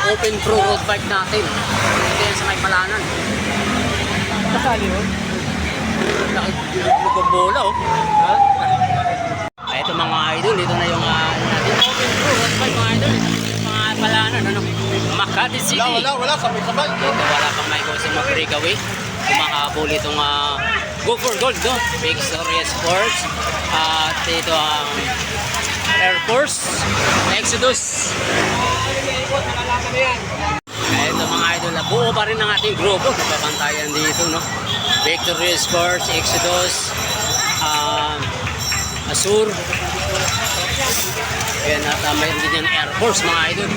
open pro road bike natin. Ito yan sa may Palanan. Kasali mo? Lugong bola oh. Ha? Ito mga idol, ito na yung natin open pro road bike mga idol. Mga Palanan, ano? Makati City. Wala, sabay-sabay. Ito wala pang may kasi mag-breakaway. Kumakabol itong Go for Gold, no? Victoria Sports. At ito ang Air Force Exodus. Ito mga idol, buo pa rin ang ating grupo. Napapantayan dito, no? Victoria Sports, Exodus, Azure. Ayan, at mayroon din yung Air Force mga idol.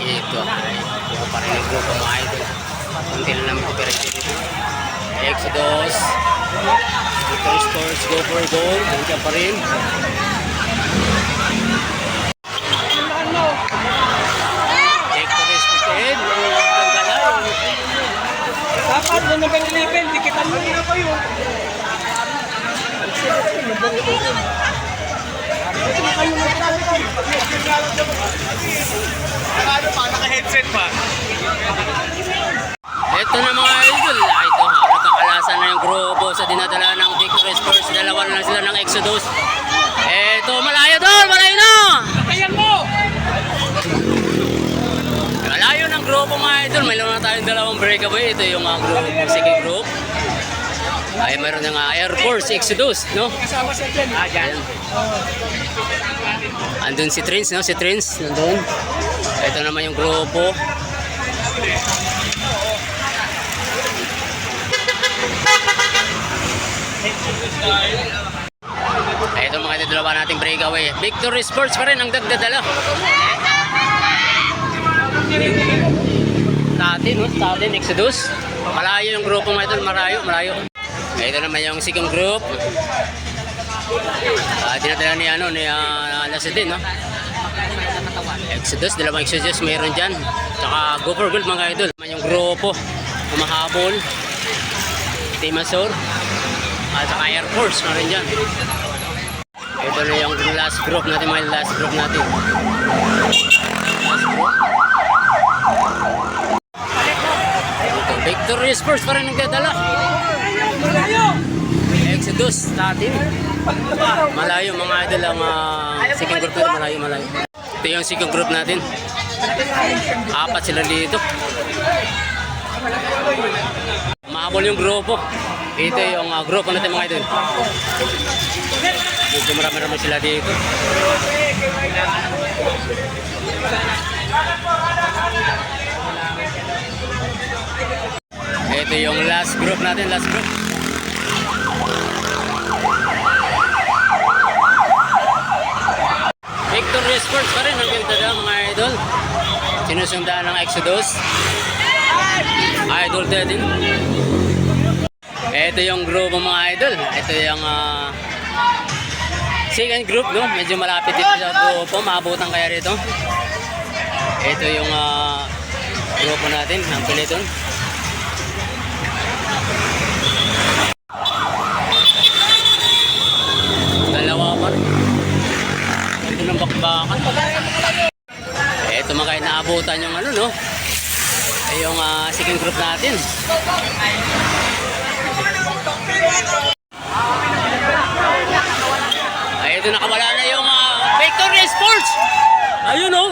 Ito pa rin ang grupo mga idol. Kunti na naman operate dito. Exodus, Victoria Sports, Go for Gold, nandiyan pa rin. Victoria Sports, Dapat na number 11, dikitan mo na kayo. Naka-headset pa. Ito na mga idol. Ito, nagkakalasan na yung grupo sa dinadala ng Victoria Sports. Dalawa na lang sila ng Exodus. Ito, malayo doon! Malayo na! Ayan mo! Malayo ng grupo mga idol. Mayroon na tayong dalawang breakaway. Ito yung group, second group. Ay, mayroon ng Air Force Exodus, no? Kasama sa Glenn. Dyan. Andun si Trins, no? Si Trins, nandun. Ito naman yung grupo. Ito mga ito, dalawa nating breakaway. Victory Sports pa rin ang dagdadala. Tatin, no? Tatin, Exodus. Malayo yung grupo mga ito, malayo. Ito naman yung second group. Dinadala ni Lasidin, no? Exodus, dalawang Exodus mayroon dyan. Tsaka Go for Gold mga idol. Yung grupo, humahabol. Team Azure. At saka Air Force mayroon dyan. Ito na yung last group natin, mga last group natin. Victory Sports pa rin nagdadala. Exodus natin. Malayo mga idol ang second group natin, malayo. Ito yung second group natin. Apat sila dito. Mahabol yung grupo. Ito yung grupo natin mga idol. Medyo marami sila dito. Ito yung last group natin, last group. Victory Sports pa rin ang ganda mga idol. Sinusundaan ng Exodus. Idol din. Ito yung grupo mga idol. Ito yung second group, no? Medyo malapit dito sa grupo. Maabutan kaya rito. Ito yung grupo natin, ang peloton. Dalawa pa rin. Ito ng bakbakan. Ito mga kayo naabutan yung ano, no? Yung second group natin. Ay, ito nakawala na yung Victory Sports. Ayun, no?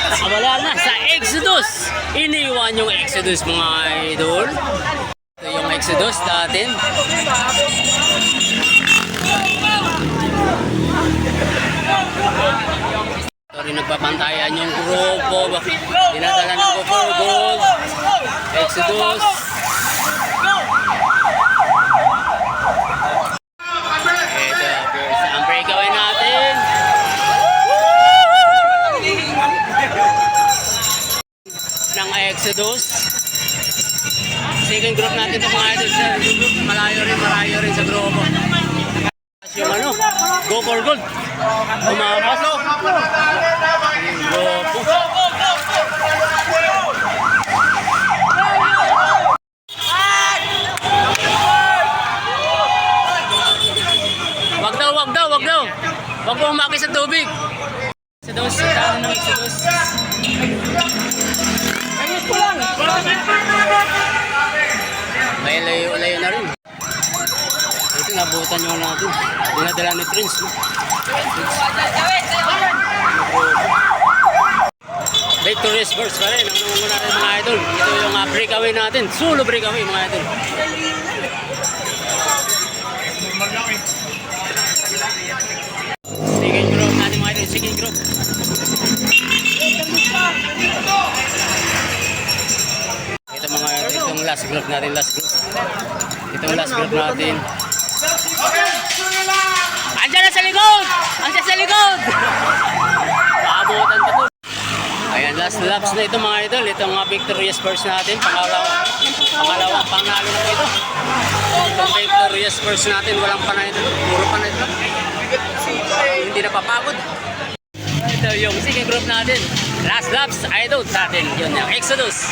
Nakawala na sa Exodus. Iniwan yung Exodus mga idol. Ito yung Exodus natin. Ito rin nagpapantayan yung grupo. Dinadala ng Go for Gold. Exodus. Ito, ang breakaway natin. Ng Exodus. Second group natin ito mga idol. Malayo rin sa grupo. Yung ano, Go for Gold. Umakas. Grupo. wag daw. Wag mo umaki sa tubig. Exodus, daan ng Exodus. Ayos ko lang. May layo-layo na rin. Ito, nabutan nyo natin. Dinadala ni Prince, no? Victorious Sports pa rin. Ang nungo natin mga idol. Ito yung breakaway natin. Solo breakaway mga idol. Second group natin mga idol. Second group. Ito mga idol. Itong last group natin. Last group. Itong last group natin. Andiyan na sa likod! Andiyan sa likod! Paabutan pa to. Ayan, last laps na ito mga idol. Itong Victorious Sports natin. Pangalawang panalo na po ito. Itong Victorious Sports natin. Walang panay ito. Puro panay ito. Hindi napapagod. Ito yung second group natin. Last laps, idol natin. Yun yung Exodus.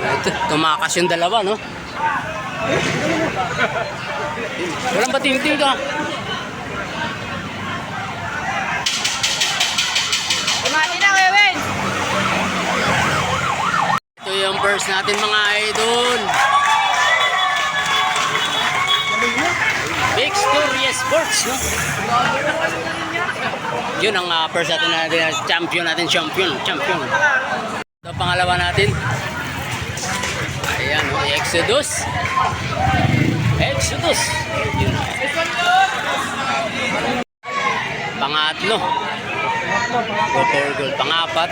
Ito, tumakas yung dalawa, no? Walang bating-ting ka. Kumati na, Wewen! Ito yung first natin mga idol. Victorious Sports, no? Yun ang first natin, champion. Ito pangalawa natin. Ayan, Exodus. Yun. Pangatlo. Go for goal. Pangapat.